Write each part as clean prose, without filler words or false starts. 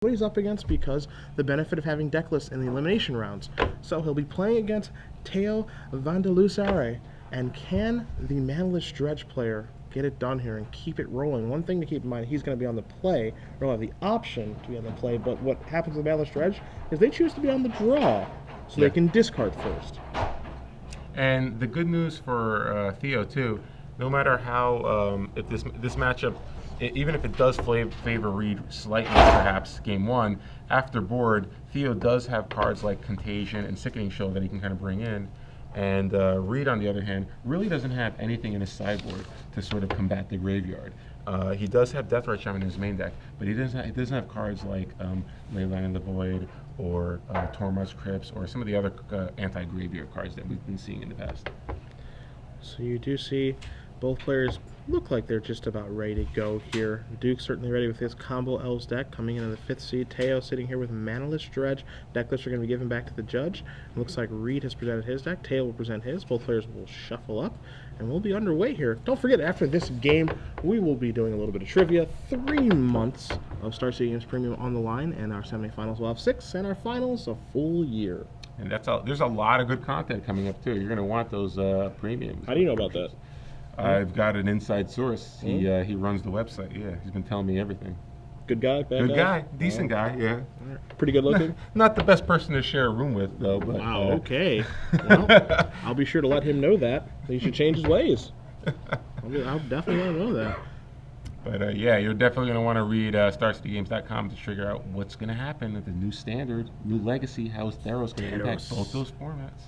what he's up against because the benefit of having deck lists in the elimination rounds. So he'll be playing against Theo van de Doosselaere. And can the manless dredge player get it done here and keep it rolling? One thing to keep in mind, he's going to be on the play, or he'll have the option to be on the play, but what happens with manless dredge is they choose to be on the draw, so they can discard first. And the good news for Theo too, no matter how, if this matchup, even if it does favor Reid slightly, perhaps game one, after board, Theo does have cards like Contagion and Sickening Show that he can kind of bring in. And Reid, on the other hand, really doesn't have anything in his sideboard to sort of combat the graveyard. He does have Deathrite Shaman in his main deck, but he doesn't have cards like Leyline in the Void or Tormod's Crypts or some of the other anti-graveyard cards that we've been seeing in the past. So you do see both players look like they're just about ready to go here. Duke's certainly ready with his Combo Elves deck coming in the 5th seed. Theo sitting here with Manaless Dredge. Deck lists are going to be given back to the judge. It looks like Reid has presented his deck. Theo will present his. Both players will shuffle up, and we'll be underway here. Don't forget, after this game, we will be doing a little bit of trivia. 3 months of Star City Games Premium on the line, and our semifinals will have 6, and our finals a full year. And there's a lot of good content coming up, too. You're going to want those premiums. How do you know about that? I've got an inside source. He runs the website. Yeah, he's been telling me everything. Good guy, bad guy? Good guy, decent guy. Yeah. Pretty good looking. Not the best person to share a room with, though. But, wow. Okay. Well, I'll be sure to let him know that. He should change his ways. I'll definitely let him know that. But yeah, you're definitely going to want to read StarCityGames.com to figure out what's going to happen at the new standard, new legacy, how Theros going to impact both those formats.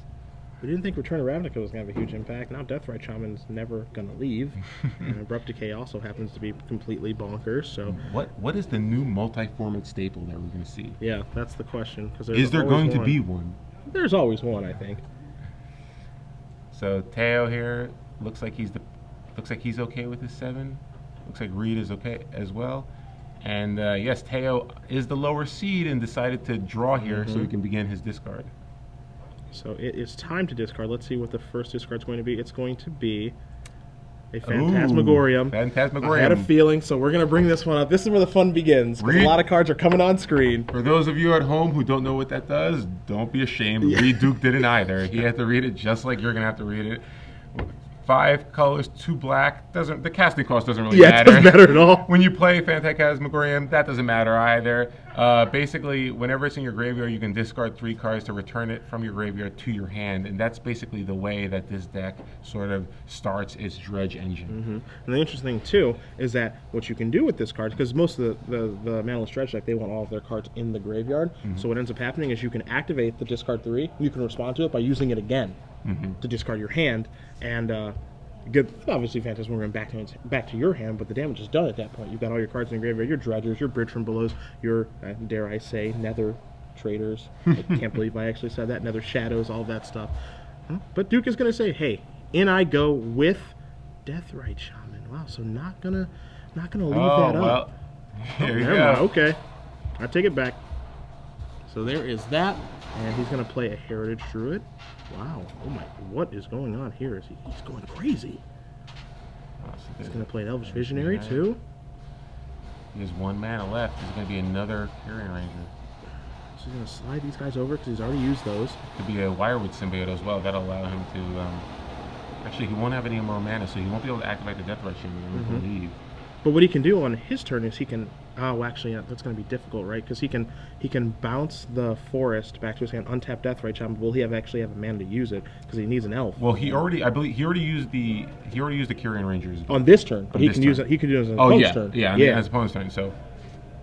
We didn't think Return to Ravnica was going to have a huge impact. Now Deathrite Shaman's never going to leave. And Abrupt Decay also happens to be completely bonkers. So what is the new multi-format staple that we're going to see? Yeah, that's the question. Is there going to be one? There's always one, I think. So Theo here looks like he's okay with his 7. Looks like Reid is okay as well. And yes, Theo is the lower seed and decided to draw here so he can begin his discard. So it is time to discard. Let's see what the first discard is going to be. It's going to be a Phantasmagorium. Phantasmagorium. I had a feeling, so we're going to bring this one up. This is where the fun begins, because a lot of cards are coming on screen. For those of you at home who don't know what that does, don't be ashamed. Reid Duke didn't either. He had to read it just like you're going to have to read it. 5 colors, 2 black. The casting cost doesn't really matter. Yeah, it doesn't matter at all. When you play Phantasmagorium, that doesn't matter either. Basically, whenever it's in your graveyard, you can discard 3 cards to return it from your graveyard to your hand, and that's basically the way that this deck sort of starts its dredge engine. And the interesting thing, too, is that what you can do with this card, because most of the Manaless Dredge deck, they want all of their cards in the graveyard, so what ends up happening is you can activate the discard 3, you can respond to it by using it again. To discard your hand, and obviously Phantasmagorium back to your hand, but the damage is done at that point. You've got all your cards in the graveyard, your dredgers, your bridge from belows, your dare I say nether traders. I can't believe I actually said that. Nether shadows, all of that stuff. But Duke is going to say, hey, in I go with Deathrite Shaman. Wow, so not gonna leave that up. Here you go. Okay, I take it back. So there is that, and he's going to play a Heritage Druid. Wow. Oh my, what is going on here? He's going crazy. He's going to play an Elvish Visionary too. He has 1 mana left. There's going to be another Carrion Ranger. So he's going to slide these guys over because he's already used those. Could be a Wirewood Symbiote as well. That'll allow him to... actually, he won't have any more mana, so he won't be able to activate the Deathrite Shaman, I believe. But what he can do on his turn is he can... Oh, actually, yeah, that's going to be difficult, right? Because he can bounce the forest back to his hand, untap Deathrite Shaman. Will he actually have a mana to use it? Because he needs an elf. Well, I believe he already used the Carrion Rangers on this turn, but he can use it. He could use it on his opponent's turn. Yeah, on his opponent's turn. So,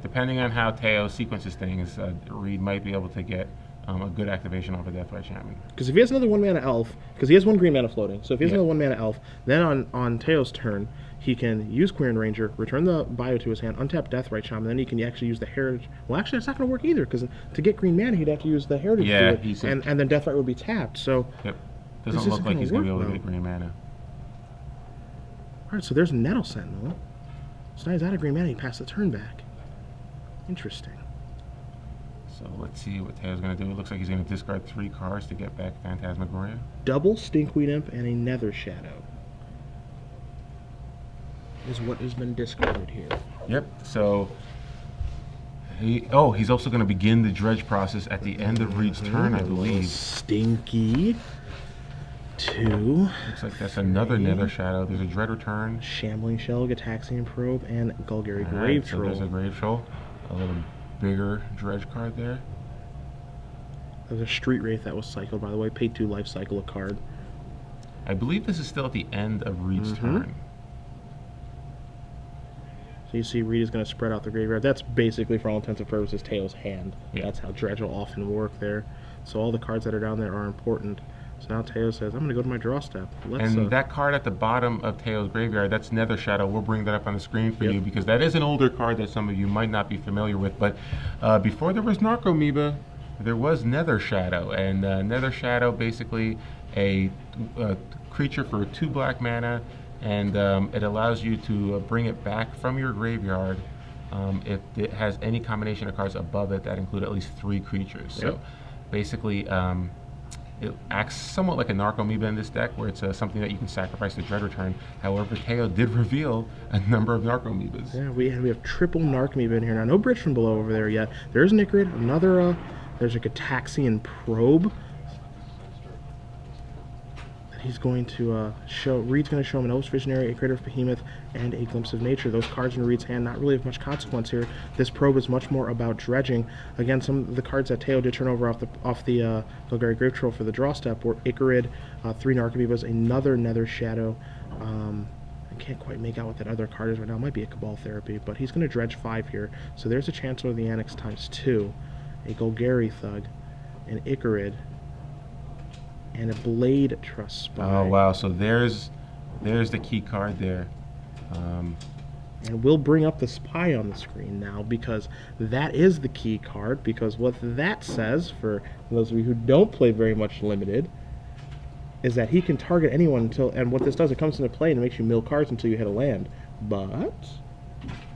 depending on how Theo sequences things, Reid might be able to get a good activation off of Deathrite Shaman. Because if he has another 1 mana elf, because he has 1 green mana floating, so if he has another 1 mana elf, then on Theo's turn, he can use Quarterfinals Ranger, return the bio to his hand, untap Deathrite Shaman, then he can actually use the Heritage. Well, actually, that's not going to work either, because to get green mana, he'd have to use the Heritage Druid, and then Deathrite would be tapped. So, doesn't look like he's going to be able to get green mana. All right, so there's Nettle Sentinel. So now he's out of green mana, he passed the turn back. Interesting. So let's see what Theo's going to do. It looks like he's going to discard 3 cards to get back Phantasmagoria. Double Stinkweed Imp and a Nether Shadow is what has been discarded here. Yep. So He's also going to begin the dredge process at the end of Reid's turn, I believe. Stinky. 2. Looks like that's another Nether Shadow. There's a Dread Return. Shambling Shell, Gataxian Probe, and Golgari All Grave right, so Troll. there's a Grave Troll. A little bigger dredge card there. There's a Street Wraith that was cycled, by the way. Pay 2 life cycle a card. I believe this is still at the end of Reid's turn. So you see Reid is going to spread out the graveyard. That's basically, for all intents and purposes, Theo's hand. Yeah. That's how dredge will often work there. So all the cards that are down there are important. So now Theo says, I'm going to go to my draw step. And that card at the bottom of Theo's graveyard, that's Nether Shadow. We'll bring that up on the screen for you because that is an older card that some of you might not be familiar with. But before there was Narcomoeba, there was Nether Shadow. And Nether Shadow, basically a creature for 2 black mana, and it allows you to bring it back from your graveyard if it has any combination of cards above it that include at least 3 creatures. So basically, it acts somewhat like a Narcomoeba in this deck, where it's something that you can sacrifice to Dread Return. However, Theo did reveal a number of Narcomoebas. Yeah, we have triple Narcomoeba in here now. No Bridge from Below over there yet. There's an Icarid, another, there's a Gataxian Probe. He's going to Reid's going to show him an Elves Visionary, a Creator of Behemoth, and a Glimpse of Nature. Those cards in Reid's hand not really of much consequence here. This probe is much more about dredging. Again, some of the cards that Theo did turn over off the Golgari Grave Troll for the draw step were Icarid, 3 Narcomoebas, another Nether Shadow. I can't quite make out what that other card is right now. It might be a Cabal Therapy, but he's going to dredge 5 here. So there's a Chancellor of the Annex ×2, a Golgari Thug, an Icarid, and a Blade Trust Spy. Oh wow! So there's the key card there. And we'll bring up the Spy on the screen now because that is the key card. Because what that says, for those of you who don't play very much Limited, is that he can target anyone until. And what this does, it comes into play and it makes you mill cards until you hit a land. But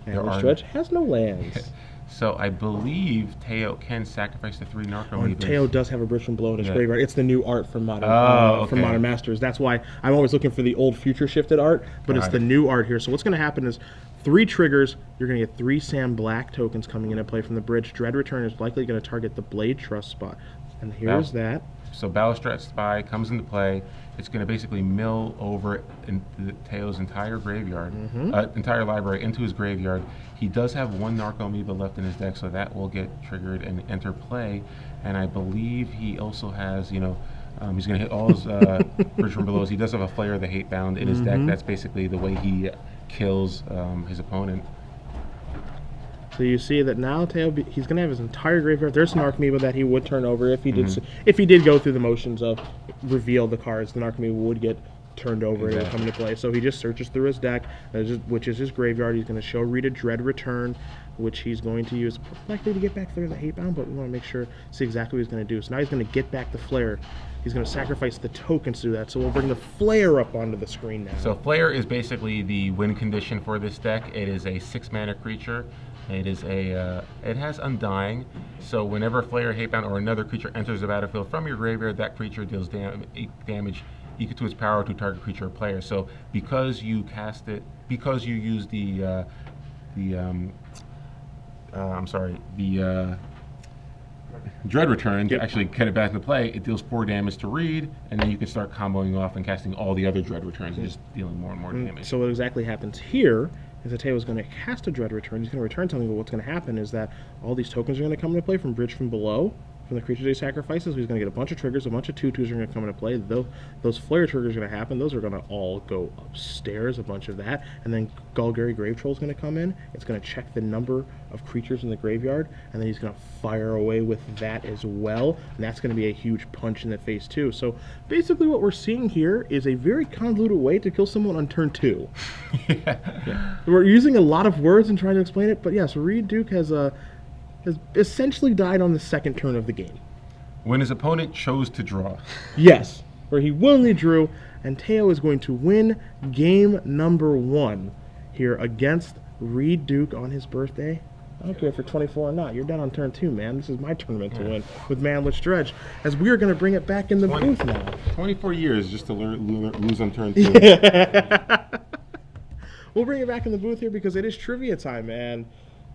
Endless Dredge has no lands. So I believe Theo can sacrifice the 3 Narcomoebas. Theo does have a Bridge from Below in his graveyard. It's the new art from Modern from Modern Masters. That's why I'm always looking for the old future shifted art, but it's the new art here. So what's going to happen is 3 triggers. You're going to get 3 Sam Black tokens coming into play from the Bridge. Dread Return is likely going to target the Blade Trust spot. And here's that. So Balustrade Spy comes into play. It's going to basically mill over into Theo's entire graveyard, entire library into his graveyard. He does have 1 Narcomoeba left in his deck, so that will get triggered and enter play. And I believe he also has, he's going to hit all his Bridge from Belows. He does have a Flayer of the Hatebound in his deck. That's basically the way he kills his opponent. So you see that now Theo, he's going to have his entire graveyard. There's an Narcomoeba that he would turn over if he did. If he did go through the motions of reveal the cards, the Narcomoeba would get turned over and it would come into play. So he just searches through his deck, which is his graveyard. He's going to show Reid a Dread Return, which he's going to use likely to get back there the Hatebound, but we want to make sure see exactly what he's going to do. So now he's going to get back the Flare. He's going to sacrifice the tokens to do that. So we'll bring the Flare up onto the screen now. So Flare is basically the win condition for this deck. It is a 6-mana creature. It is it has Undying, so whenever a Flayer, Hatebound, or another creature enters the battlefield from your graveyard, that creature deals damage equal to its power to target creature or player. So because you cast it, because you use the Dread Return to actually get it back into play, it deals 4 damage to Reid, and then you can start comboing off and casting all the other Dread Returns and just dealing more and more damage. So what exactly happens here is that Theo is going to cast a Dread Return. He's going to return something, but what's going to happen is that all these tokens are going to come into play from Bridge from Below, from the creatures he sacrifices. He's going to get a bunch of triggers, a bunch of 2/2s are going to come into play. Those Flare triggers are going to happen. Those are going to all go upstairs, a bunch of that. And then Golgari Grave Troll is going to come in. It's going to check the number of creatures in the graveyard, and then he's going to fire away with that as well. And that's going to be a huge punch in the face too. So basically what we're seeing here is a very convoluted way to kill someone on turn 2. Yeah. We're using a lot of words and trying to explain it, but yeah, so Reid Duke has essentially died on the second turn of the game. When his opponent chose to draw. Yes, where he willingly drew, and Theo is going to win game number 1 here against Reid Duke on his birthday. I don't care if you're 24 or not. You're down on turn 2, man. This is my tournament to win with Manless Dredge, as we are going to bring it back in the booth now. 24 years just to lose on turn 2. We'll bring it back in the booth here because it is trivia time, and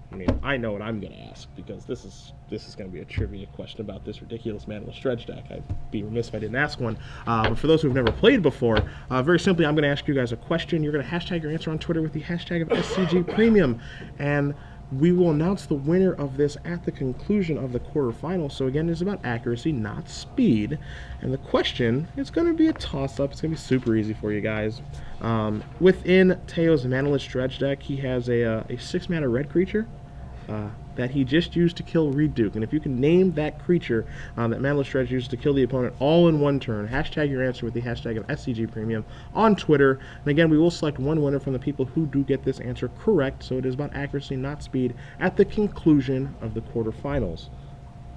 I mean, I know what I'm going to ask because this is going to be a trivia question about this ridiculous Manaless Dredge deck. I'd be remiss if I didn't ask one. But for those who've never played before, very simply, I'm going to ask you guys a question. You're going to hashtag your answer on Twitter with the hashtag of SCG Premium, and we will announce the winner of this at the conclusion of the quarterfinals. So again, it's about accuracy, not speed. And the question is going to be a toss-up. It's going to be super easy for you guys. Within Theo's Manaless Dredge deck, he has a 6-mana red creature that he just used to kill Reid Duke. And if you can name that creature that Manaless Dredge used to kill the opponent all in one turn, hashtag your answer with the hashtag of SCG Premium on Twitter. And again, we will select one winner from the people who do get this answer correct. So it is about accuracy, not speed, at the conclusion of the quarterfinals.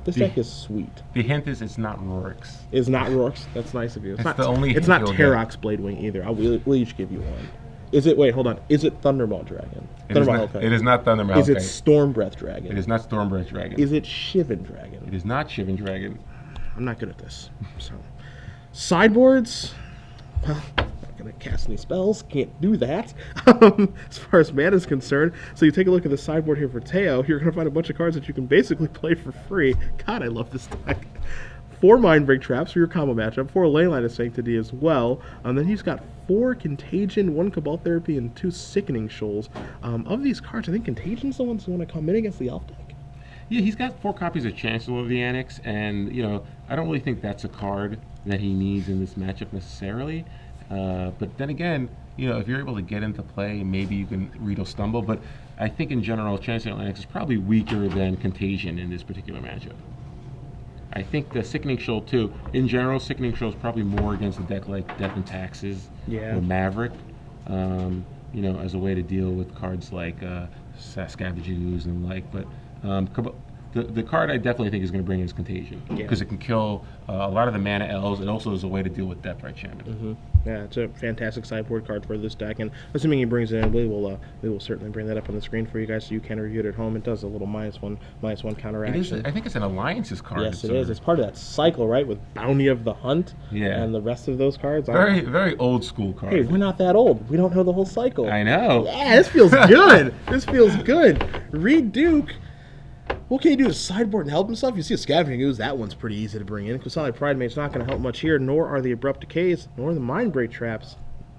This deck is sweet. The hint is it's not Rorix. It's not Rorix. That's nice of you. It's That's not, the only it's hint not you'll Terrox Bladewing either. We'll each give you one. Is it, wait, hold on. Is it Thunderbolt Dragon? It is not Thunderbolt. Is it Stormbreath Dragon? It is not Stormbreath Dragon. Is it Shivan Dragon? It is not Shivan Dragon. I'm not good at this. So, sideboards. Well, not gonna cast any spells. Can't do that. As far as mana is concerned, so you take a look at the sideboard here for Theo. You're gonna find a bunch of cards that you can basically play for free. God, I love this deck. 4 Mindbreak Traps for your combo matchup, 4 Leyline of Sanctity as well. Then he's got 4 Contagion, 1 Cabal Therapy, and 2 Sickening Shoals. Of these cards, I think Contagion's the ones who want to come in against the Elf deck. Yeah, he's got 4 copies of Chancellor of the Annex, and I don't really think that's a card that he needs in this matchup necessarily. But then again, if you're able to get into play, maybe you can Reid will stumble. But I think in general, Chancellor of the Annex is probably weaker than Contagion in this particular matchup. I think the Sickening Shoal, too. In general, Sickening Shoal is probably more against a deck like Death and Taxes or Maverick, as a way to deal with cards like Scavenging Ooze and the like. But the card I definitely think is going to bring is Contagion, because it can kill a lot of the mana elves. It also is a way to deal with Death Right Shaman. Yeah, it's a fantastic sideboard card for this deck, and assuming he brings it in, we will certainly bring that up on the screen for you guys so you can review it at home. It does a little -1 counteraction. I think it's an Alliances card. Yes, it is. It's part of that cycle, right, with Bounty of the Hunt and the rest of those cards. Very, very old school card. Hey, we're not that old. We don't know the whole cycle. I know. Yeah, this feels good. This feels good. Reid Duke. What can he do to sideboard and help himself? You see a Scavenging Ooze, that one's pretty easy to bring in. Kusali Pridemate's not going to help much here, nor are the Abrupt Decays, nor the Mindbreak Traps.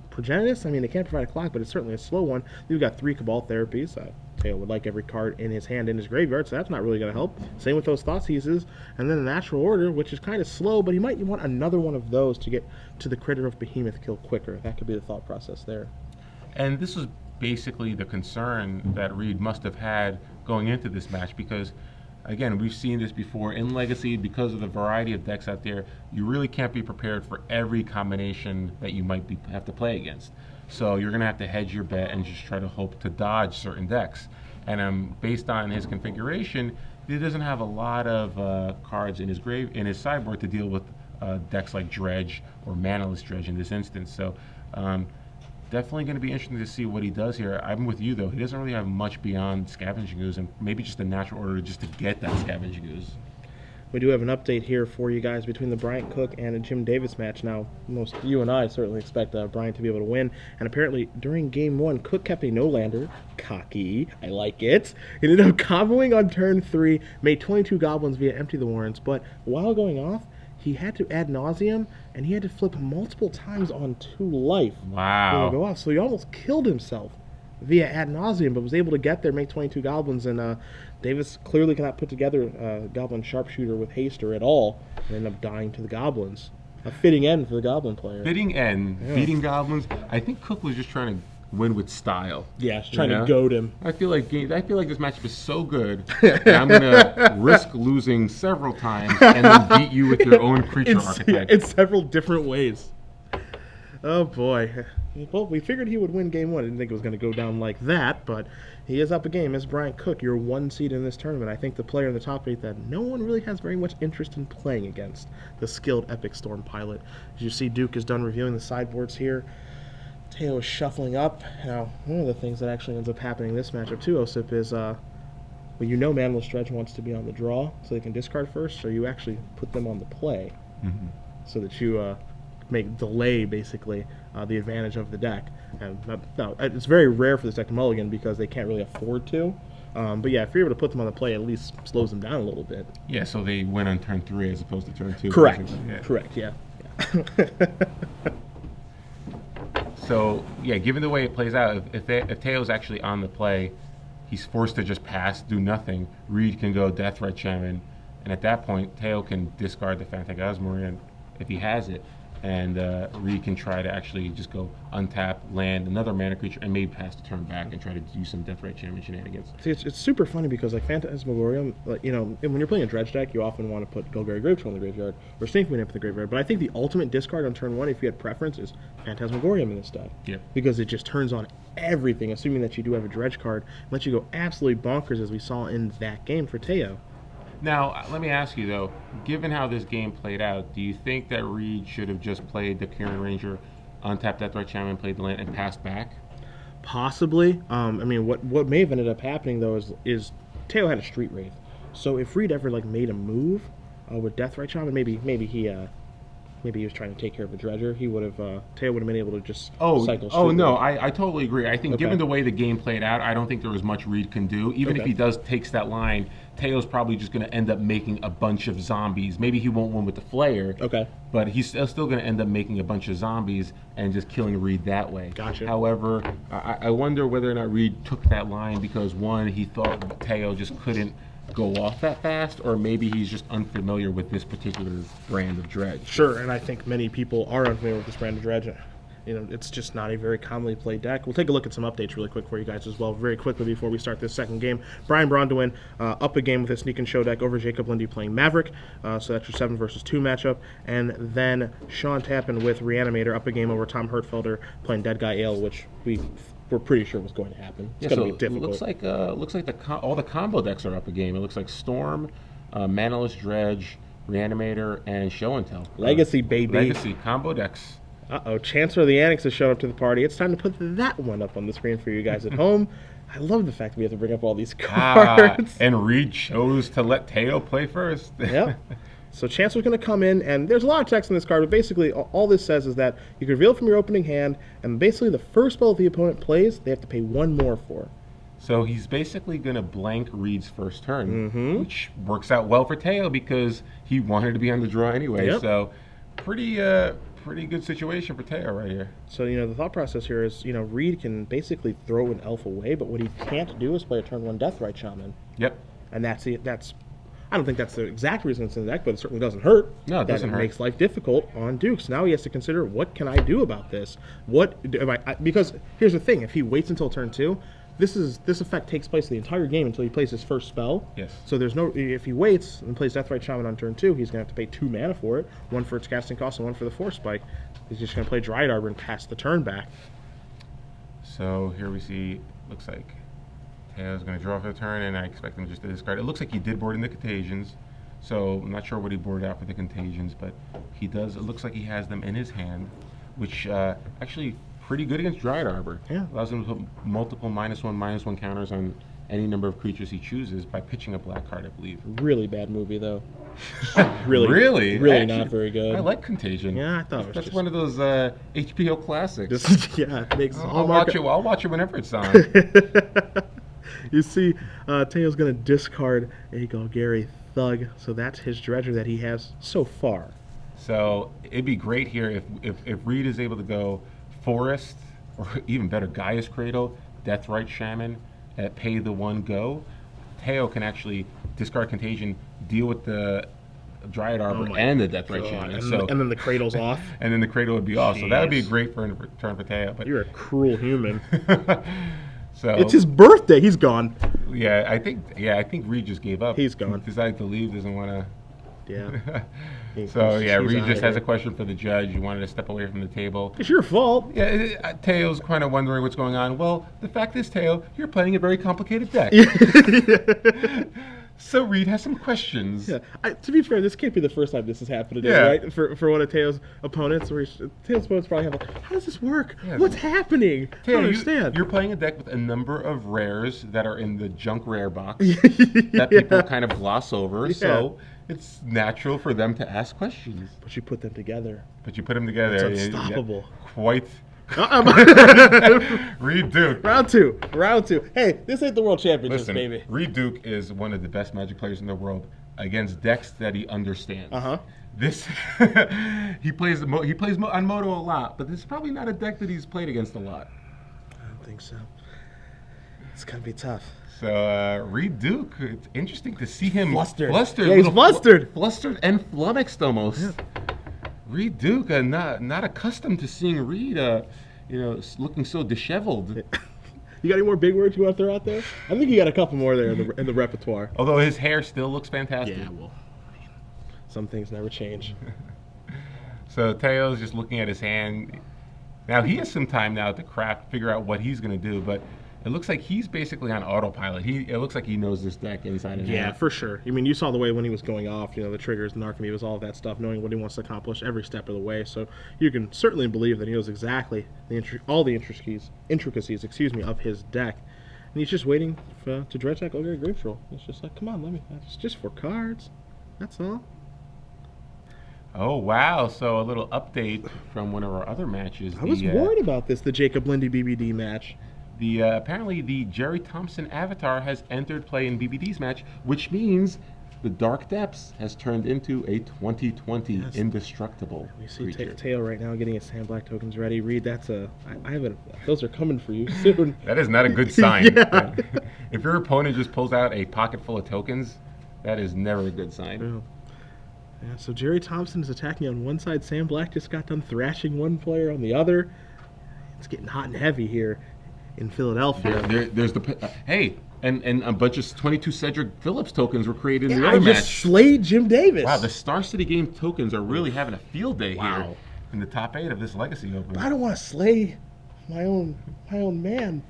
Progenitus, they can't provide a clock, but it's certainly a slow one. You've got 3 Cabal Therapies. Theo would like every card in his hand in his graveyard, so that's not really going to help. Same with those Thoughtseizes. And then the Natural Order, which is kind of slow, but he might want another one of those to get to the Critter of Behemoth kill quicker. That could be the thought process there. And this was basically the concern that Reid must have had going into this match, because again, we've seen this before in Legacy. Because of the variety of decks out there, you really can't be prepared for every combination that you might have to play against. So you're going to have to hedge your bet and just try to hope to dodge certain decks. And based on his configuration, he doesn't have a lot of cards in his sideboard to deal with decks like Dredge or Manaless Dredge in this instance. So definitely going to be interesting to see what he does here. I'm with you, though. He doesn't really have much beyond Scavenging Ooze, and maybe just a Natural Order just to get that Scavenging Ooze. We do have an update here for you guys between the Bryant Cook and a Jim Davis match. Now, you and I certainly expect Bryant to be able to win, and apparently during Game 1, Cook kept a no-lander. Cocky. I like it. He ended up comboing on turn 3, made 22 goblins via Empty the Warrens, but while going off, he had to Ad Nauseam, and he had to flip multiple times on 2 life. Wow. To go off. So he almost killed himself via Ad Nauseam, but was able to get there, make 22 goblins, and Davis clearly cannot put together a Goblin Sharpshooter with Haster at all, and ended up dying to the goblins. A fitting end for the goblin player. Fitting end. Yeah. Beating goblins. I think Cook was just trying to win with style. Yeah, trying to goad him. I feel like this matchup is so good that I'm going to risk losing several times and then beat you with your own creature archetype. In several different ways. Oh boy. Well, we figured he would win Game 1. I didn't think it was going to go down like that, but he is up a game. As Bryant Cook, your 1 seed in this tournament. I think the player in the top 8 that no one really has very much interest in playing against, the skilled Epic Storm pilot. As you see, Duke is done reviewing the sideboards here. Theo is shuffling up. Now, one of the things that actually ends up happening in this matchup too, Osip, is Manaless Dredge wants to be on the draw, so they can discard first, so you actually put them on the play, so that you delay basically the advantage of the deck. And now, it's very rare for this deck to mulligan because they can't really afford to. But yeah, if you're able to put them on the play, at least slows them down a little bit. Yeah, so they went on turn 3 as opposed to turn 2. Correct. Yeah. Correct. Yeah. So yeah, given the way it plays out, if Teo's actually on the play, he's forced to just pass, do nothing. Reid can go Deathright Shaman, and at that point, Theo can discard the Phantasmagoria if he has it, and Reid can try to actually just go untap, land another mana creature, and maybe pass the turn back and try to do some Deathright Shaman shenanigans. See, it's super funny because like Phantasmagoria, like, you know, when you're playing a dredge deck, you often want to put Golgari Gravetroll in the graveyard or Snake Queen up in the graveyard. But I think the ultimate discard on turn 1, if you had preference, is Phantasmagoria in this deck. Yeah. Because it just turns on everything, assuming that you do have a dredge card, and lets you go absolutely bonkers as we saw in that game for Theo. Now, let me ask you though, given how this game played out, do you think that Reid should have just played the Kieran Ranger, untapped Deathright Shaman, played the land, and passed back? Possibly. I mean, what may have ended up happening though is Theo had a Street Wraith, so if Reid ever like made a move with Deathright Shaman, maybe he was trying to take care of a dredger. He would have Theo would have been able to just cycle. Oh no, I totally agree. I think given the way the game played out, I don't think there was much Reid can do. Even if he takes that line, Teo's probably just going to end up making a bunch of zombies. Maybe he won't win with the Flayer. Okay. But he's still going to end up making a bunch of zombies and just killing Reid that way. Gotcha. However, I wonder whether or not Reid took that line because, one, he thought Theo just couldn't go off that fast, or maybe he's just unfamiliar with this particular brand of dredge. Sure, and I think many people are unfamiliar with this brand of dredge. You know, it's just not a very commonly played deck. We'll take a look at some updates really quick for you guys as well, very quickly before we start this second game. Brian Brondwin up a game with his Sneak and Show deck over Jacob Lindy playing Maverick, so that's your 7 versus 2 matchup. And then Sean Tappan with Reanimator up a game over Tom Hertfelder playing Dead Guy Ale, which we're pretty sure was going to happen. It's going to be difficult. It looks like all the combo decks are up a game. It looks like Storm, Manaless Dredge, Reanimator, and Show and Tell. Legacy, baby. Legacy combo decks. Uh-oh, Chancellor of the Annex has shown up to the party. It's time to put that one up on the screen for you guys at home. I love the fact that we have to bring up all these cards. And Reid chose to let Theo play first. Yep. So Chancellor's going to come in, and there's a lot of text in this card, but basically all this says is that you can reveal it from your opening hand, and basically the first spell the opponent plays, they have to pay 1 more for. So he's basically going to blank Reid's first turn, which works out well for Theo because he wanted to be on the draw anyway. Yep. So pretty good situation for Theo right here. So, you know, the thought process here is, you know, Reid can basically throw an elf away, but what he can't do is play a turn 1 Deathright Shaman. Yep. And that's I don't think that's the exact reason it's in the deck, but it certainly doesn't hurt. No, it doesn't hurt. It makes life difficult on Dukes. Now he has to consider, what can I do about this? Because here's the thing, if he waits until turn 2, this effect takes place the entire game until he plays his first spell. Yes. So if he waits and plays Deathright Shaman on turn 2, he's going to have to pay 2 mana for it, 1 for its casting cost and 1 for the Force Spike. He's just going to play Dryad Arbor and pass the turn back. So here we see, looks like Theo's going to draw for the turn, and I expect him just to discard. It looks like he did board in the Contagions, so I'm not sure what he boarded out for the Contagions, but he does. It looks like he has them in his hand, which actually pretty good against Dryad Arbor. Yeah. Allows him to put multiple -1/-1 counters on any number of creatures he chooses by pitching a black card, I believe. Really bad movie, though. really Actually, not very good. I like Contagion. Yeah, I thought it was that's just one of those HBO classics. Yeah, it makes I'll watch it whenever it's on. You see, Teo's going to discard a Golgari Thug, so that's his dredger that he has so far. So it'd be great here if Reid is able to go Forest, or even better, Gaia's Cradle, Deathright Shaman, pay the 1 go. Theo can actually discard Contagion, deal with the Dryad Arbor and the Deathright Shaman. And then the Cradle's off. And then the Cradle would be off. So that would be a great turn for Theo. But you're a cruel human. So it's his birthday. He's gone. Yeah, I think Reid just gave up. He's gone. Decided to leave. Doesn't want to. Yeah. Reid just has a question for the judge. You wanted to step away from the table. It's your fault. Yeah, Teo's kind of wondering what's going on. Well, the fact is, Theo, you're playing a very complicated deck. So Reid has some questions. Yeah. To be fair, this can't be the first time this has happened today, right? For one of Teo's opponents, where Teo's opponents probably have like, how does this work? Yeah. What's happening? Theo, I don't understand. You're playing a deck with a number of rares that are in the junk rare box that people kind of gloss over. Yeah. So it's natural for them to ask questions. But you put them together. It's unstoppable. Reid Duke. Round two. Hey, this ain't the World Championships, Listen, baby. Reid Duke is one of the best Magic players in the world against decks that he understands. This he plays on Moto a lot, but this is probably not a deck that he's played against a lot. I don't think so. It's gonna be tough. So Reid Duke, it's interesting to see him Flustered. flustered, Yeah, he's flustered. flustered and flummoxed almost. Yeah. Reid Duke, not accustomed to seeing Reid, looking so disheveled. You got any more big words you want to throw out there? I think you got a couple more there in the repertoire. Although his hair still looks fantastic. Yeah, well, some things never change. So Theo's just looking at his hand. Now he has some time now to figure out what he's going to do, but it looks like he's basically on autopilot. It looks like he knows this deck inside and out. Yeah, for sure. I mean, you saw the way when he was going off, the triggers, the Narcomoebas, all of that stuff, knowing what he wants to accomplish every step of the way. So you can certainly believe that he knows exactly all the intricacies, of his deck. And he's just waiting to dredge that Golgari Grave Troll. It's just like, come on, let me. It's just 4 cards. That's all. Oh, wow. So a little update from one of our other matches. I was worried about this, the Jacob Lindy BBD match. Apparently the Jerry Thompson avatar has entered play in BBD's match, which means the Dark Depths has turned into a 2020 indestructible We see creature. Theo right now getting his Sand Black tokens ready. Reid, those are coming for you soon. That is not a good sign. Yeah. If your opponent just pulls out a pocket full of tokens, that is never a good sign. Yeah, so Jerry Thompson is attacking on one side. Sam Black just got done thrashing one player on the other. It's getting hot and heavy here in Philadelphia. There's and a bunch of 22 Cedric Phillips tokens were created in the I other match. just slayed Jim Davis. Wow, the Star City Game tokens are really having a field day here Wow. in the top 8 of this Legacy Open. I don't want to slay my own man,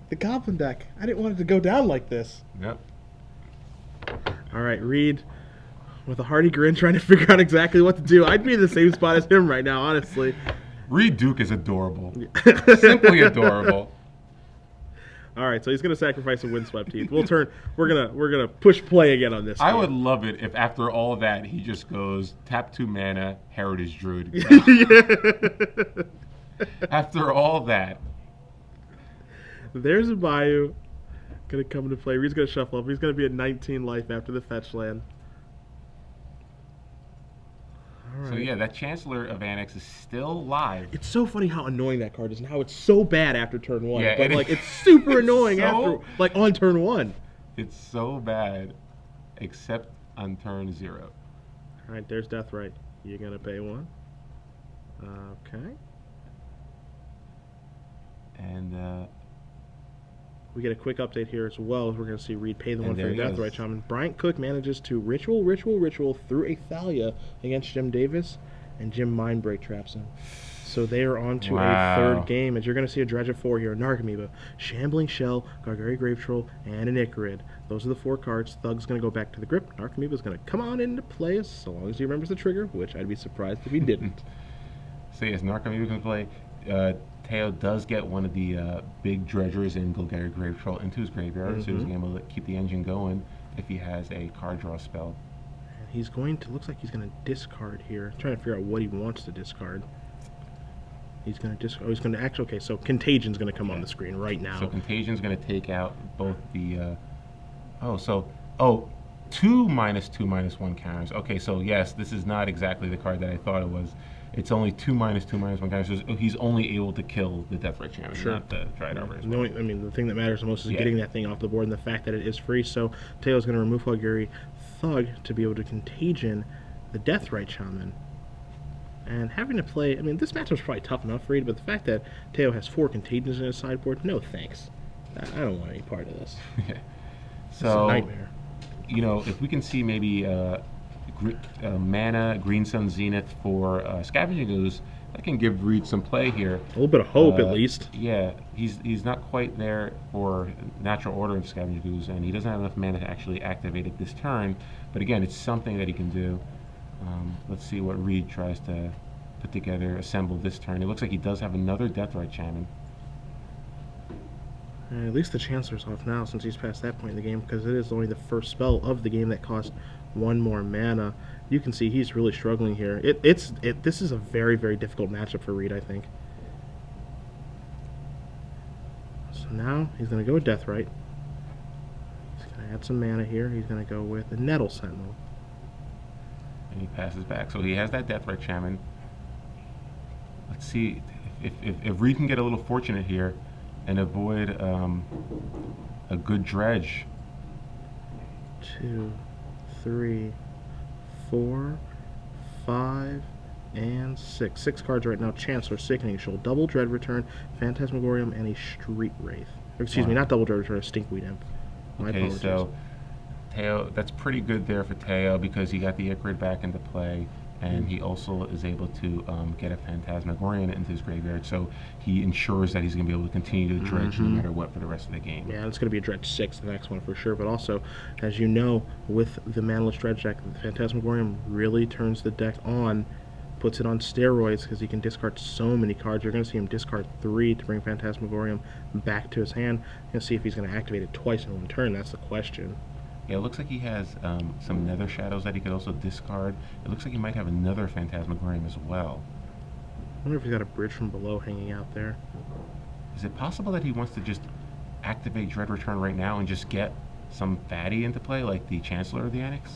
the Goblin deck. I didn't want it to go down like this. Yep. All right, Reid, with a hearty grin, trying to figure out exactly what to do. I'd be in the same spot as him right now, honestly. Reid Duke is adorable. Simply adorable. All right, so he's gonna sacrifice a Windswept Teeth. We're gonna push play again on this. I game. would love it if after all that he just goes tap 2 mana, Heritage Druid. After all that. There's a Bayou gonna come into play. Reid's gonna shuffle up. He's gonna be at 19 life after the fetch land. All right. So yeah, that Chancellor of Annex is still live. It's so funny how annoying that card is and how it's so bad after turn 1. Yeah, but it like is. it's super annoying So- after on turn 1. It's so bad, except on turn 0. All right, there's Deathrite. You're gonna pay 1. Okay. And We get a quick update here as well. We're going to see Reid pay the 1 And for the there he Deathrite goes. Shaman. Bryant Cook manages to ritual through a Thalia against Jim Davis, and Jim Mindbreak traps him. So they are on to Wow. a third game, as you're going to see a Dredge of 4 here. Narcomoeba, Shambling Shell, Golgari Grave Troll, and an Icarid. Those are the 4 cards. Thug's going to go back to the grip. Narcomoeba is going to come on into play so long as he remembers the trigger, which I'd be surprised if he didn't. so yes, Narcomoeba can play. Theo does get one of the big dredgers in Golgari Grave Troll into his graveyard, so he's able to keep the engine going if he has a card draw spell. And he's going to, looks like he's going to discard here. I'm trying to figure out what he wants to discard. He's going to discard, he's going to actually, okay, so Contagion's going to come on the screen right now. So Contagion's going to take out both the, 2 -2/-1 counters. Okay, so yes, this is not exactly the card that I thought it was. It's only 2 -2/-1 counters. So he's only able to kill the Deathrite Shaman, not the Triad Arbor as well. The thing that matters the most is getting that thing off the board and the fact that it is free. So Teo's going to remove Golgari Thug to be able to Contagion the Deathrite Shaman. And having to play, this matchup's probably tough enough for Reid, but the fact that Theo has 4 Contagions in his sideboard, no thanks. I don't want any part of this. It's a So, nightmare. if we can see maybe mana, Green Sun Zenith for Scavenging Ooze, that can give Reid some play here. A little bit of hope, at least. Yeah, he's not quite there for Natural Order of Scavenging Ooze, and he doesn't have enough mana to actually activate it this turn. But again, it's something that he can do. Let's see what Reid tries to put together, assemble this turn. It looks like he does have another Deathrite Shaman. At least the Chancellor's off now since he's past that point in the game, because it is only the first spell of the game that costs 1 more mana. You can see he's really struggling here. This is a very, very difficult matchup for Reid, I think. now he's going to go with Deathrite. He's going to add some mana here. He's going to go with a Nettle Sentinel. And he passes back. So he has that Deathrite Shaman. Let's see if Reid can get a little fortunate here and avoid a good dredge. 2, 3, 4, 5, and 6. 6 cards right now. Chancellor, Sickening Shoal, Double Dread Return, Phantasmagorium, and a Street Wraith. Or, excuse me, not Double Dread Return, a Stinkweed Imp. My apologies. So Theo, that's pretty good there for Theo because he got the Ichrid back into play, and he also is able to get a Phantasmagorium into his graveyard, so he ensures that he's going to be able to continue to dredge no matter what for the rest of the game. Yeah, it's going to be a dredge 6, the next one for sure, but also, as you know, with the Manaless Dredge deck, the Phantasmagorium really turns the deck on, puts it on steroids because he can discard so many cards. You're going to see him discard 3 to bring Phantasmagorium back to his hand. You're going to see if he's going to activate it twice in one turn. That's the question. Yeah, it looks like he has some Nether Shadows that he could also discard. It looks like he might have another Phantasmagorium as well. I wonder if he's got a Bridge from Below hanging out there. Is it possible that he wants to just activate Dread Return right now and just get some fatty into play, like the Chancellor of the Annex?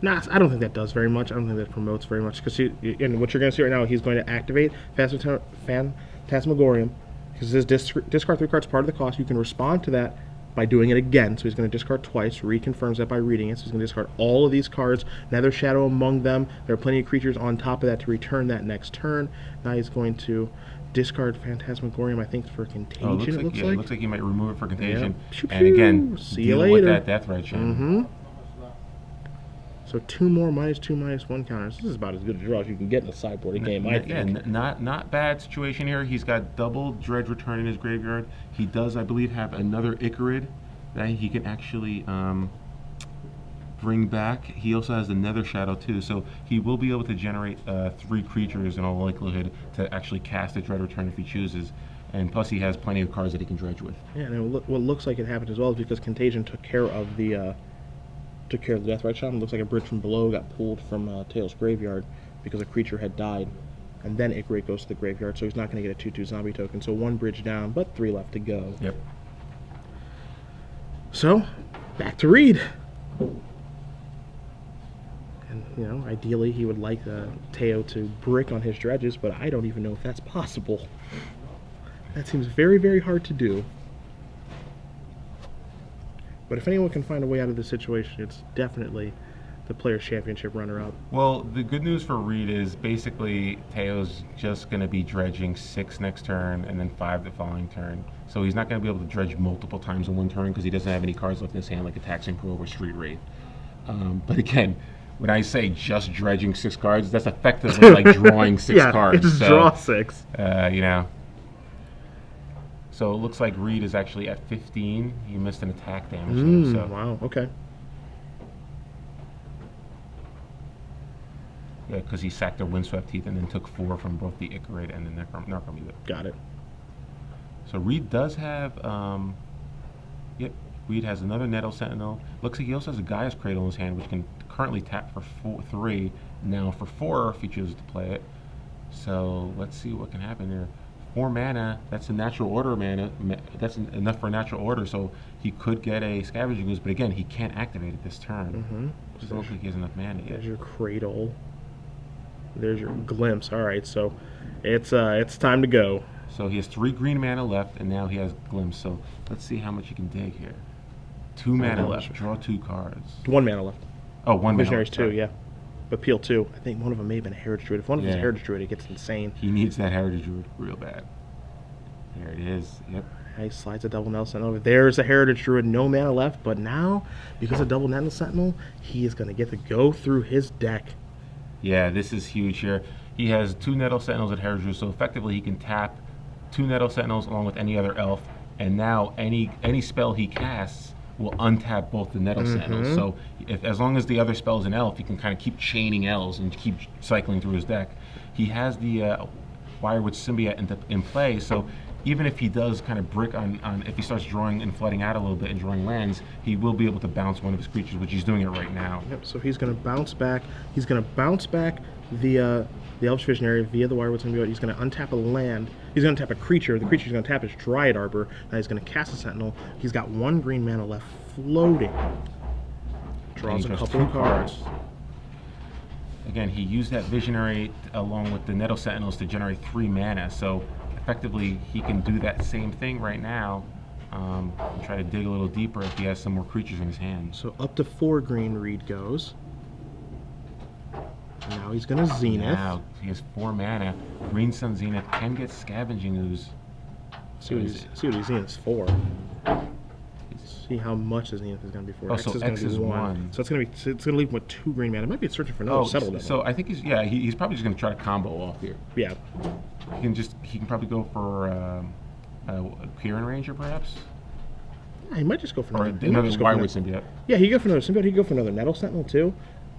Nah, I don't think that does very much. I don't think that promotes very much. Because and what you're going to see right now, he's going to activate Phantasmagorium. Because his discard 3 cards part of the cost. You can respond to that by doing it again. So he's going to discard twice. Reconfirms that by reading it. So he's going to discard all of these cards. Nether Shadow among them. There are plenty of creatures on top of that to return that next turn. Now he's going to discard Phantasmagorium, I think, for Contagion, it looks like. It looks like he might remove it for Contagion. Yep. Pew, and again, see you deal later. with that Deathrite Shaman. So 2 more -2/-1 counters. This is about as good a draw as you can get in a sideboard game, I think. Yeah, not bad situation here. He's got double Dredge Return in his graveyard. He does, I believe, have another Ichrid that he can actually bring back. He also has the Nether Shadow too, so he will be able to generate 3 creatures in all likelihood to actually cast a Dread Return if he chooses. And plus, he has plenty of cards that he can dredge with. Yeah, and what looks like it happened as well is because Contagion took care of the Deathrite Shaman. Looks like a Bridge from Below got pulled from Tail's graveyard because a creature had died. And then Ichrid goes to the graveyard, so he's not going to get a 2/2 zombie token. So 1 bridge down, but 3 left to go. Yep. So, back to Reid. And, you know, ideally he would like Theo to brick on his dredges, but I don't even know if that's possible. That seems very, very hard to do. But if anyone can find a way out of this situation, it's definitely the Players' Championship runner-up. Well, the good news for Reid is basically Theo's just going to be dredging 6 next turn and then 5 the following turn. So he's not going to be able to dredge multiple times in one turn because he doesn't have any cards left in his hand like a Taxing Probe or Street Wraith. But again, when I say just dredging 6 cards, that's effectively like drawing 6 cards. Yeah, it's draw 6. You know. So it looks like Reid is actually at 15. He missed an attack damage there. So. Wow, okay. Yeah, because he sacked the Windswept Teeth and then took 4 from both the Ichrid and the Necrometer. Got it. So Reid does have, yep, Reid has another Nettle Sentinel. Looks like he also has a Gaia's Cradle in his hand, which can currently tap for 3, now for 4 if he chooses to play it. So let's see what can happen there. 4 mana, that's a natural order mana, that's enough for a natural order, so he could get a Scavenging Ooze, but again, he can't activate it this turn. Doesn't look like he has enough mana yet. There's your Cradle. There's your Glimpse. Alright, so it's time to go. So he has 3 green mana left, and now he has Glimpse, so let's see how much he can dig here. 2 mana left, draw 2 cards. 1 mana left. Oh, 1 mana Visionaries left. 2, yeah. But Peel 2. I think one of them may have been a Heritage Druid. If one of them is Heritage Druid, it gets insane. He needs that Heritage Druid real bad. There it is. Yep. He slides a double Nettle Sentinel. There's a Heritage Druid, no mana left. But now, because of double Nettle Sentinel, he is going to get to go through his deck. Yeah, this is huge here. He has 2 Nettle Sentinels at Heritage Druid, so effectively he can tap 2 Nettle Sentinels along with any other elf, and now any spell he casts will untap both the Nettle Sentinels. So as long as the other spell is an elf, he can kind of keep chaining elves and keep cycling through his deck. He has the Wirewood Symbiote in play, so even if he does kind of brick on if he starts drawing and flooding out a little bit and drawing lands, he will be able to bounce one of his creatures, which he's doing it right now. Yep. So he's going to bounce back. He's going to bounce back the Elvish Visionary via the Wirewood Symbiote. He's going to untap a land. He's going to tap a creature. The creature he's going to tap is Dryad Arbor. Now he's going to cast a Sentinel. He's got 1 green mana left floating. Draws a couple of cards. Again, he used that Visionary along with the Nettle Sentinels to generate 3 mana. So effectively, he can do that same thing right now. And try to dig a little deeper if he has some more creatures in his hand. So up to 4 green Reid goes. Now he's going to Zenith. Now he has 4 mana. Green Sun Zenith can get Scavenging Ooze. See what he's Zenith's for. See how much the Zenith is going to be for. Oh, so X is 1. So it's going to leave him with 2 green mana. It might be searching for another settled. So I think he's probably just going to try to combo off here. Yeah. He can probably go for a Kieran Ranger perhaps. Yeah, he might just go for another Wirewood Symbiote. Yeah, he could go for another Symbiote. He could go for another Nettle Sentinel too.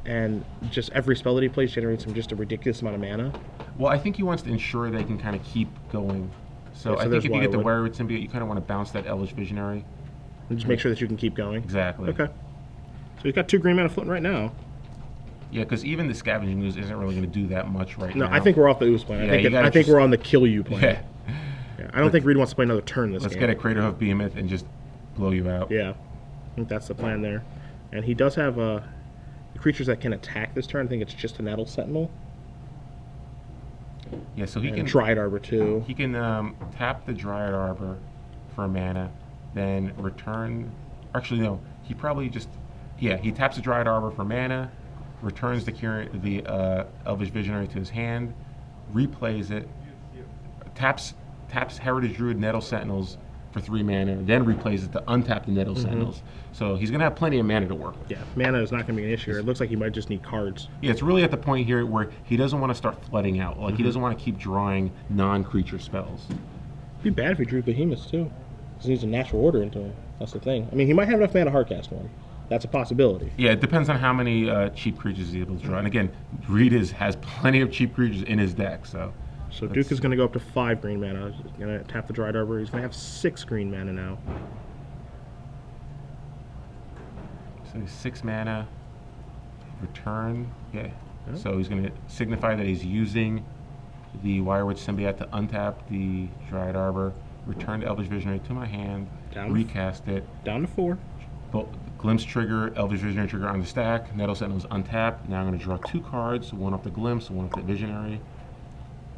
And just every spell that he plays generates him just a ridiculous amount of mana. Well, I think he wants to ensure they can kind of keep going. So I think if you get the Wirewood Symbiote, you kind of want to bounce that Elvish Visionary. And just make sure that you can keep going. Exactly. Okay. So he's got 2 green mana floating right now. Yeah, because even the Scavenging Ooze isn't really going to do that much now. No, I think we're off the Ooze plan. I think we're on the kill you plan. Yeah. I don't think Reid wants to play another turn this game. Let's get a Craterhoof Behemoth and just blow you out. Yeah. I think that's the plan there. And he does have creatures that can attack this turn. I think it's just a Nettle Sentinel. Yeah, so he can Dryad Arbor too. He can tap the Dryad Arbor for mana, then return. Actually, no. He probably just he taps the Dryad Arbor for mana, returns the Elvish Visionary to his hand, replays it, taps Heritage Druid Nettle Sentinels for 3 mana, then replays it to untap the Nettle Sentinels. So he's going to have plenty of mana to work. Yeah, mana is not going to be an issue. It looks like he might just need cards. Yeah, it's really at the point here where he doesn't want to start flooding out. Like, he doesn't want to keep drawing non-creature spells. It'd be bad if he drew Behemoths, too. Because he needs a natural order into him. That's the thing. I mean, he might have enough mana to hardcast one. That's a possibility. Yeah, it depends on how many cheap creatures he's able to draw. And again, Reid has plenty of cheap creatures in his deck, so... So Duke is going to go up to 5 green mana. He's going to tap the Dryad Arbor. He's going to have 6 green mana now. So 6 mana, return. Yeah. Oh. So he's going to signify that he's using the Wirewood Symbiote to untap the Dryad Arbor, return the Elvish Visionary to my hand, recast it. Down to 4. Glimpse trigger, Elvish Visionary trigger on the stack. Nettle Sentinels untapped. Now I'm going to draw 2 cards, one off the Glimpse, one off the Visionary.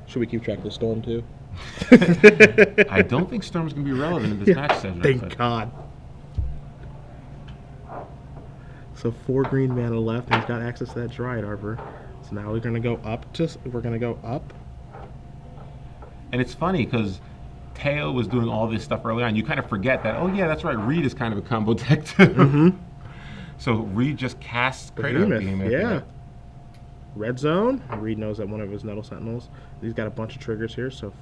Should we keep track of the Storm too? I don't think Storm's going to be relevant in this match, Cedric. Thank God. So 4 green mana left, and he's got access to that Dryad Arbor. So now we're going to go up. We're going to go up. And it's funny because Theo was doing all this stuff early on. You kind of forget that. Oh yeah, that's right. Reid is kind of a combo deck too. So Reid just casts Craterhoof Behemoth. Yeah. Red zone. Reid knows that one of his Nettle Sentinels. He's got a bunch of triggers here. So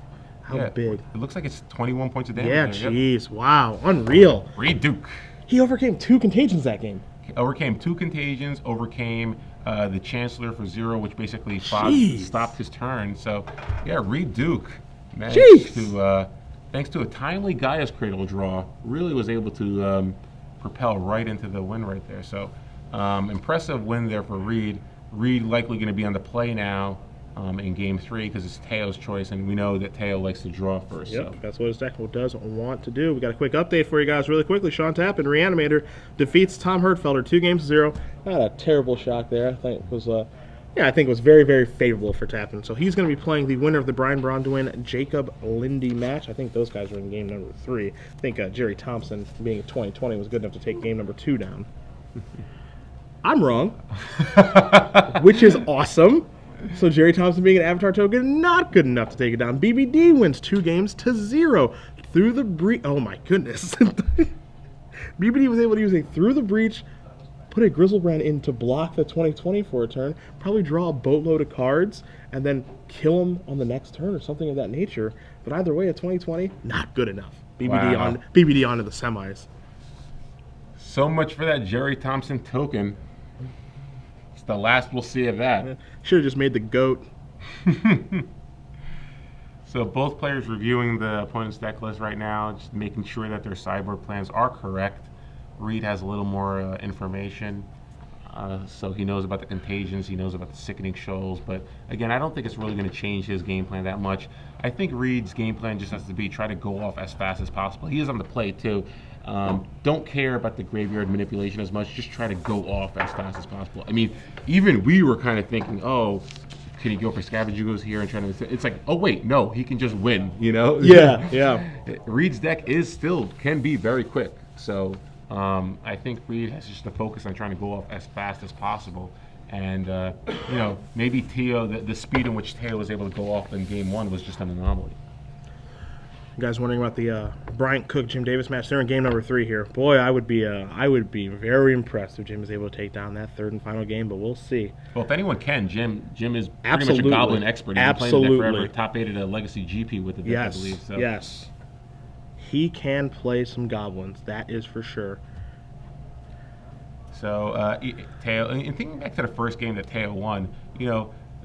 how big? It looks like it's 21 points of damage. Yeah, jeez, wow, unreal. Reid Duke. He overcame 2 contagions that game. He overcame 2 contagions. Overcame the Chancellor for 0, which basically stopped his turn. So yeah, Reid Duke managed to. Thanks to a timely Gaia's Cradle draw, really was able to propel right into the win right there. So impressive win there for Reid. Reid likely going to be on the play now in Game 3 because it's Theo's choice, and we know that Theo likes to draw first. Yep, so that's what his deck does want to do. We got a quick update for you guys really quickly. Sean Tappin, Reanimator, defeats Tom Hertfelder 2-0. Not a terrible shock there. I think it was I think it was very, very favorable for Tappin. So he's going to be playing the winner of the Brian Bronwyn Jacob Lindy match. I think those guys are in game number 3. I think Jerry Thompson, being 2020, was good enough to take game number 2 down. I'm wrong, which is awesome. So Jerry Thompson being an Avatar token, not good enough to take it down. BBD wins 2-0 through the breach. Oh my goodness. BBD was able to use a through the breach, put a Grizzlebrand in to block the 2020 for a turn, probably draw a boatload of cards, and then kill him on the next turn or something of that nature. But either way, at 2020, not good enough. BBD on to the semis. So much for that Jerry Thompson token. It's the last we'll see of that. Should have just made the GOAT. So both players reviewing the opponent's deck list right now, just making sure that their sideboard plans are correct. Reid has a little more information, so he knows about the contagions, he knows about the sickening shoals, but again, I don't think it's really going to change his game plan that much. I think Reid's game plan just has to be try to go off as fast as possible. He is on the play too. Don't care about the graveyard manipulation as much, just try to go off as fast as possible. I mean, even we were kind of thinking, oh, can he go for Scavenge Goes here and trying to? It's like, oh wait, no, he can just win. You know? Yeah, yeah. Reid's deck can be very quick. So I think Reid has just to focus on trying to go off as fast as possible. And maybe Theo, the speed in which Theo was able to go off in game 1 was just an anomaly. You guys wondering about the Bryant Cook Jim Davis match? They're in game number 3 here. Boy, I would be very impressed if Jim is able to take down that third and final game, but we'll see. Well, if anyone can, Jim is pretty much a goblin expert. He's been playing the deck forever. Top 8 at a Legacy GP with the deck, I believe. So. Yes. He can play some goblins, that is for sure. So, Theo, and thinking back to the first game that Theo won,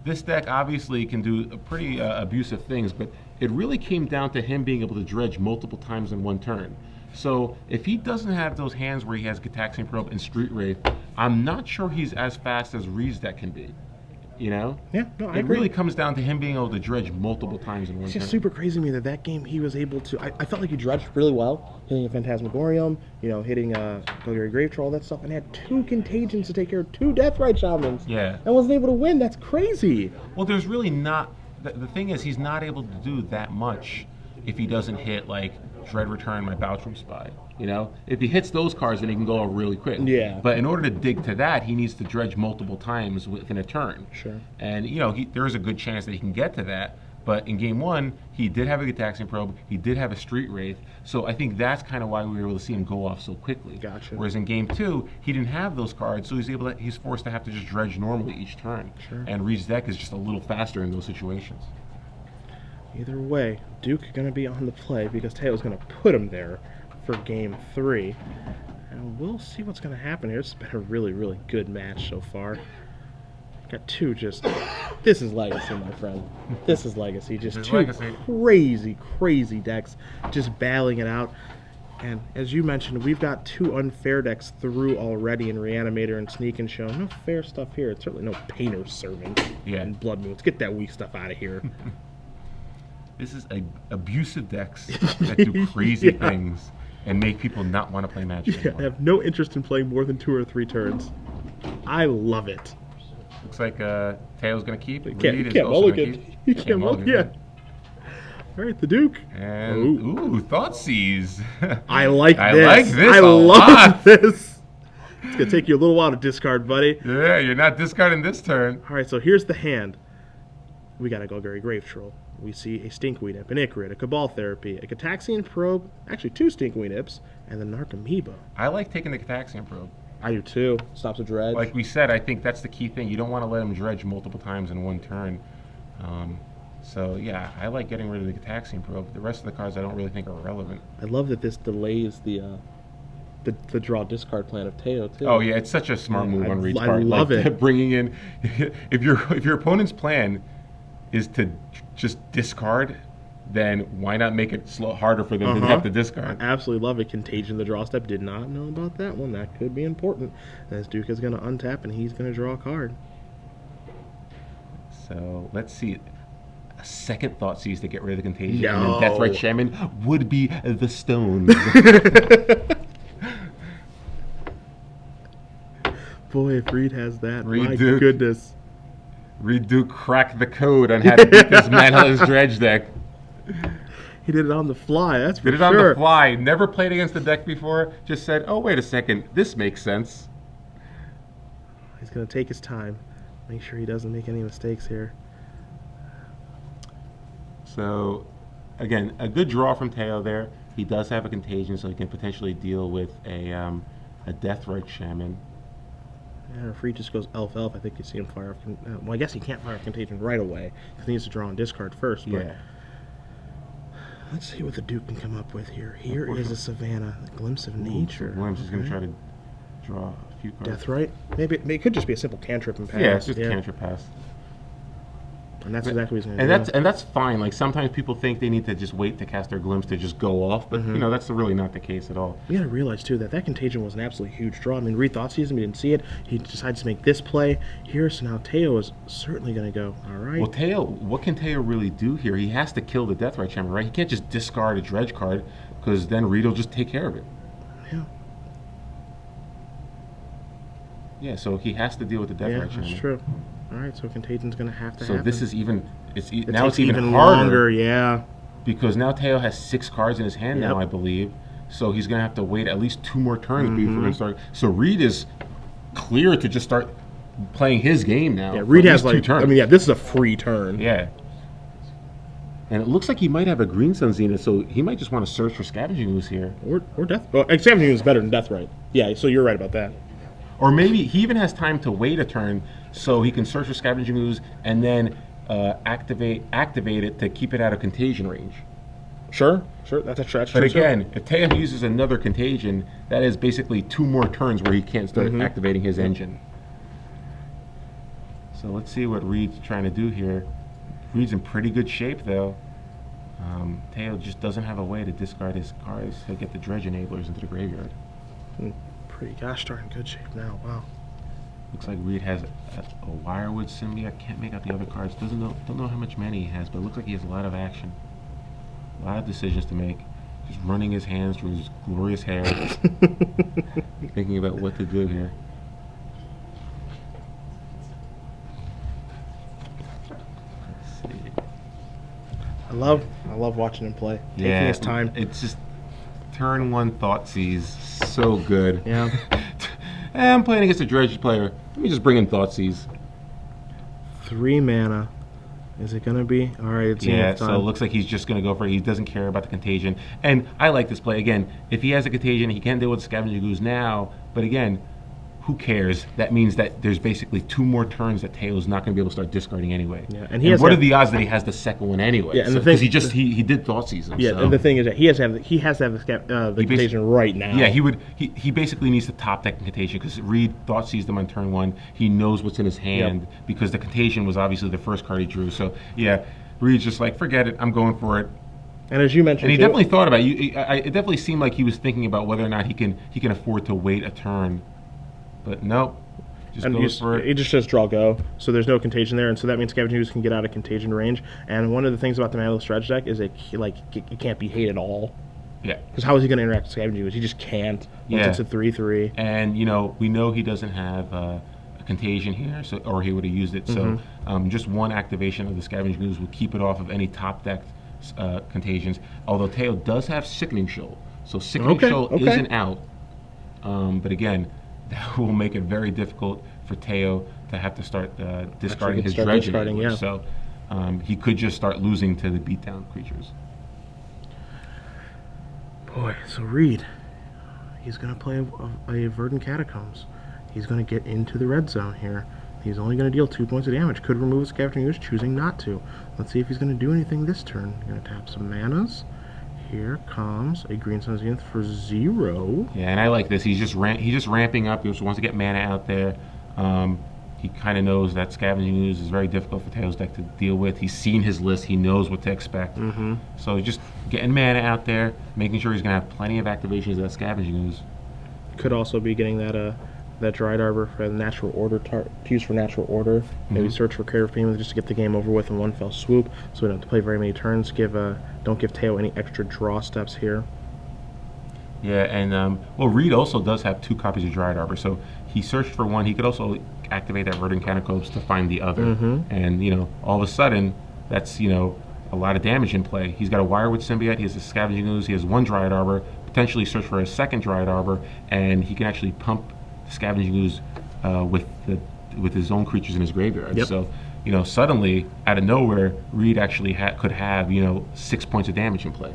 this deck obviously can do pretty abusive things, but it really came down to him being able to dredge multiple times in one turn. So if he doesn't have those hands where he has Gitaxian Probe and Street Wraith, I'm not sure he's as fast as Reid's deck can be. Yeah, no, I agree. It really comes down to him being able to dredge multiple times in one turn. It's just super crazy to me that game he was able to. I felt like he dredged really well, hitting a Phantasmagorium, hitting Golgari Grave Troll, all that stuff, and had 2 Contagions to take care of 2 Deathrite Shamans. Yeah. And wasn't able to win. That's crazy. Well, there's really not. The thing is, he's not able to do that much if he doesn't hit like Dread Return, my Baltrum Spy. If he hits those cards, then he can go really quick. Yeah. But in order to dig to that, he needs to dredge multiple times within a turn. Sure. And there is a good chance that he can get to that. But in game 1, he did have a Gitaxian Probe, he did have a Street Wraith, so I think that's kind of why we were able to see him go off so quickly. Gotcha. Whereas in game 2, he didn't have those cards, so he's forced to have to just dredge normally each turn. Sure. And Reid's deck is just a little faster in those situations. Either way, Duke going to be on the play because Theo's going to put him there for game 3. And we'll see what's going to happen here. It's been a really, really good match so far. Got 2 just... This is Legacy, my friend. This is Legacy. Just 2 crazy, crazy decks just battling it out. And as you mentioned, we've got 2 unfair decks through already in Reanimator and Sneak and Show. No fair stuff here. It's certainly no Painter's Servant and Blood Moons. Get that weak stuff out of here. This is abusive decks that do crazy things and make people not want to play Magic anymore. I have no interest in playing more than 2 or 3 turns. I love it. Looks like Theo's going to keep. You can't mulligan. You can't mulligan. Yeah. All right, the Duke. And, Thoughtseize. I like this. I like this I a love lot. this. It's going to take you a little while to discard, buddy. Yeah, you're not discarding this turn. All right, so here's the hand. We got a Golgari Grave Troll. We see a Stinkweed Imp, an Icarid, a Cabal Therapy, a Gitaxian Probe, actually 2 Stinkweed Imps, and the Narcomoeba. I like taking the Gitaxian Probe. I do too. Stops a dredge. Like we said, I think that's the key thing. You don't want to let him dredge multiple times in one turn. So yeah, I like getting rid of the Gitaxian Probe. The rest of the cards I don't really think are relevant. I love that this delays the draw discard plan of Theo too. Oh yeah, it's such a smart move on Reid's part. I love it. Bringing in, if your opponent's plan is to just discard, then why not make it harder for them to have to discard? I absolutely love it. Contagion the draw step. Did not know about that one. That could be important. As Duke is going to untap and he's going to draw a card. So let's see. A second Thoughtseize to get rid of the Contagion. No. And then Deathrite Shaman would be the stone. Boy, if Reid has that, Reid my Duke. goodness. Reid Duke cracked the code on how to beat this Manaless Dredge deck. He did it on the fly, that's for sure. Did it on the fly. Never played against the deck before. Just said, oh, wait a second. This makes sense. He's going to take his time. Make sure he doesn't make any mistakes here. So, again, a good draw from Theo there. He does have a Contagion, so he can potentially deal with a Deathrite Shaman. Yeah, if Reid just goes elf, I think you see him fire off. Well, I guess he can't fire off Contagion right away. He needs to draw and discard first. But Yeah. let's see what the Duke can come up with here. Here is a Savannah, a Glimpse of Nature. Glimpse is going to try to draw a few cards. Deathrite? Maybe it could just be a simple cantrip and pass. Yeah, it's just a cantrip pass. And that's exactly what he's going to do. And that's fine. Like sometimes people think they need to just wait to cast their glimpse to just go off, but you know that's really not the case at all. You got to realize too that contagion was an absolutely huge draw. I mean, Reid thought season, we didn't see it. He decides to make this play here, so now Theo is certainly going to go. All right. Well, Theo, what can Theo really do here? He has to kill the Deathrite Chamber, right? He can't just discard a dredge card because then Reid will just take care of it. Yeah. Yeah, so he has to deal with the Deathrite Chamber. That's true. All right, so contagion's going to have to So happen. this is even now takes it's even harder, harder, yeah. because now Theo has 6 cards in his hand now, I believe. So he's going to have to wait at least 2 more turns before he can start. So Reid is clear to just start playing his game now. Yeah, Reid has 2 turns. I mean, this is a free turn. Yeah. And it looks like he might have a Green Sun Zenith, so he might just want to search for Scavenging Ooze here. Or Death. Well, Scavenging Ooze is better than Deathrite. Yeah, so you're right about that. Or maybe he even has time to wait a turn so he can search for Scavenging Ooze and then activate it to keep it out of contagion range. Sure. That's a stretch. But again, if Theo uses another contagion, that is basically 2 more turns where he can't start activating his engine. So let's see what Reid's trying to do here. Reid's in pretty good shape though. Theo just doesn't have a way to discard his cards to get the dredge enablers into the graveyard. Pretty gosh darn good shape now. Wow. Looks like Reid has a Wirewood Symbiote. Can't make out the other cards. Don't know how much mana he has, but it looks like he has a lot of action. A lot of decisions to make. Just running his hands through his glorious hair. Thinking about what to do here. Let's see. I love watching him play. Taking his time. It's just turn 1 Thoughtseize. So good. Yeah. I'm playing against a dredge player. Let me just bring in Thoughtseize. 3 mana. Is it going to be? All right, it's yeah, so it looks like he's just going to go for it. He doesn't care about the contagion. And I like this play. Again, if he has a contagion, he can deal with Scavenging Ooze now. But again, who cares? That means that there's basically 2 more turns that Theo's not going to be able to start discarding anyway. Yeah, and what are the odds that he has the second one anyway? Yeah, and because he did Thoughtseize him. Yeah, so. and the thing is that he has to have the contagion right now. Yeah, he basically needs to top that contagion because Reid Thoughtseized him on turn 1. He knows what's in his hand because the contagion was obviously the first card he drew. So yeah, Reid's just like, forget it, I'm going for it. And as you mentioned, and he definitely thought about it. It definitely seemed like he was thinking about whether or not he can afford to wait a turn. But nope, just goes for it. It just says draw go, so there's no contagion there, and so that means Scavenging Ooze can get out of contagion range. And one of the things about the Manaless Dredge deck is it can't be hate at all. Yeah. Because how is he going to interact with Scavenging Ooze? He just can't. Once it's a 3/3. And we know he doesn't have a contagion here, or he would have used it. So just 1 activation of the Scavenging Ooze will keep it off of any top deck contagions. Although Theo does have Sickening Shoal, so Sickening Shoal isn't out. But again, that will make it very difficult for Theo to have to start discarding his dredge enablers. Yeah. So he could just start losing to the beatdown creatures. Boy, so Reid, he's going to play a Verdant Catacombs. He's going to get into the red zone here. He's only going to deal 2 points of damage. Could remove Scavenging Ooze, choosing not to. Let's see if he's going to do anything this turn. He's going to tap some manas. Here comes a Green Sun Zenith for 0. Yeah, and I like this. He's just ramping up. He just wants to get mana out there. He kind of knows that Scavenging Ooze is very difficult for Theo's deck to deal with. He's seen his list. He knows what to expect. So he's just getting mana out there, making sure he's going to have plenty of activations of that Scavenging Ooze. Could also be getting that Dried Arbor for the natural order to use for natural order. Maybe search for Creative Beam just to get the game over with in 1 fell swoop, so we don't have to play very many turns. Don't give Theo any extra draw steps here. Yeah, and Reid also does have 2 copies of Dried Arbor, so he searched for 1. He could also activate that Verdant Catacombs to find the other, and all of a sudden that's a lot of damage in play. He's got a Wirewood Symbiote. He has a Scavenging Ooze. He has 1 Dried Arbor. Potentially search for a 2nd Dried Arbor, and he can actually pump Scavenging Ooze with his own creatures in his graveyard. So, suddenly out of nowhere, Reid actually could have 6 points of damage in play.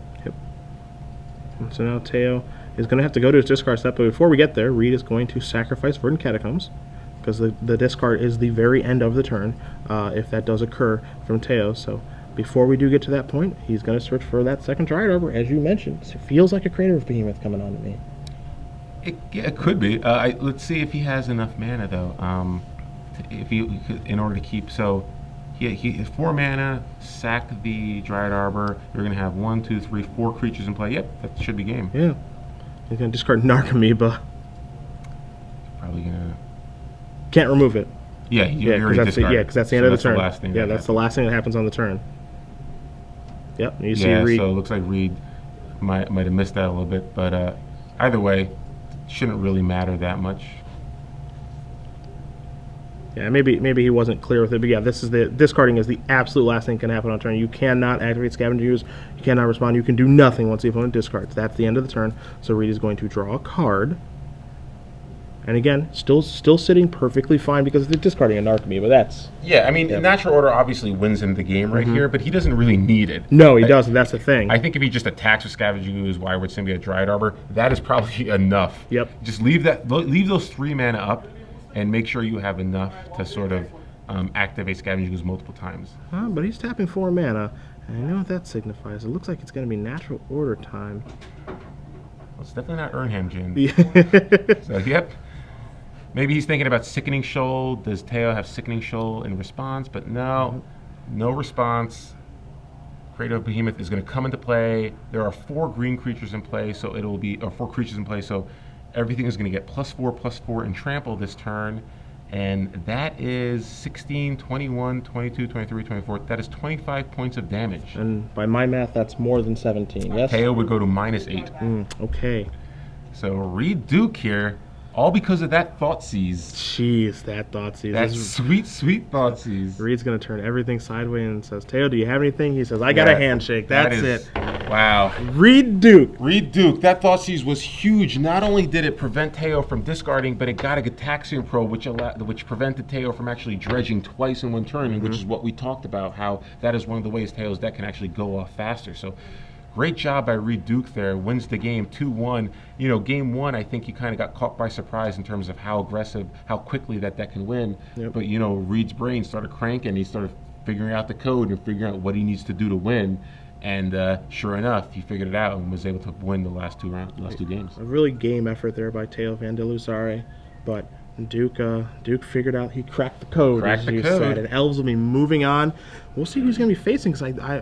And so now Theo is going to have to go to his discard step, but before we get there, Reid is going to sacrifice Verdant Catacombs because the discard is the very end of the turn if that does occur from Theo. So before we do get to that point, he's going to search for that 2nd Dried Arbor, as you mentioned. So it feels like a Creative Behemoth coming on to me. It could be. Let's see if he has enough mana though. In order to keep He 4 mana, sack the Dryad Arbor. You're going to have 1, 2, 3, 4 creatures in play. Yep, that should be game. Yeah. He's going to discard Narcomoeba. Probably going to... Can't remove it. Yeah, you already discarded. Yeah, because that's the end of the turn. The last thing that's the last thing that happens on the turn. Yep, you see Reid. So it looks like Reid might have missed that a little bit, but either way, shouldn't really matter that much. Yeah, maybe he wasn't clear with it, but yeah, discarding is the absolute last thing that can happen on turn. You cannot activate Scavenger Ooze. You cannot respond. You can do nothing once the opponent discards. That's the end of the turn. So Reid is going to draw a card. And again, still sitting perfectly fine because they're discarding a Narcomoeba, but that's... Yeah, I mean, Natural Order obviously wins him the game right here, but he doesn't really need it. No, he doesn't. That's the thing. I think if he just attacks with Scavenging Ooze, Wildwood Symbiote, Dryad Arbor, that is probably enough. Yep. Just leave those 3 mana up, and make sure you have enough to sort of activate Scavenging Ooze multiple times. But he's tapping 4 mana. And I know what that signifies. It looks like it's going to be Natural Order time. Well, it's definitely not Urnham Jin. Yeah. So, yep. Maybe he's thinking about Sickening Shoal. Does Theo have Sickening Shoal in response? But no, no response. Creative Behemoth is going to come into play. There are 4 green creatures in play, so it'll be 4 creatures in play. So everything is going to get +4/+4 and trample this turn, and that is 16, 21, 22, 23, 24. That is 25 points of damage. And by my math, that's more than 17. Yes. Theo would go to -8. Okay. So Reid Duke here. All because of that Thoughtseize. Jeez, that Thoughtseize. That sweet, sweet Thoughtseize. Reid's going to turn everything sideways and says, Theo, do you have anything? He says, I got a handshake. That's it. Wow. Reid Duke. Reid Duke. That Thoughtseize was huge. Not only did it prevent Theo from discarding, but it got a Gataxian Probe, which prevented Theo from actually dredging twice in one turn, which is what we talked about, how that is one of the ways Theo's deck can actually go off faster. So great job by Reid Duke there. Wins the game 2-1. You know, game 1, I think he kind of got caught by surprise in terms of how aggressive, how quickly that deck can win. Yep. But, you know, Reid's brain started cranking. He started figuring out the code and figuring out what he needs to do to win. And sure enough, he figured it out and was able to win the last two games. A really game effort there by Theo van Doosselaere. But Duke figured out, he cracked the code. Cracked the code. Said, and Elves will be moving on. We'll see who's going to be facing, because I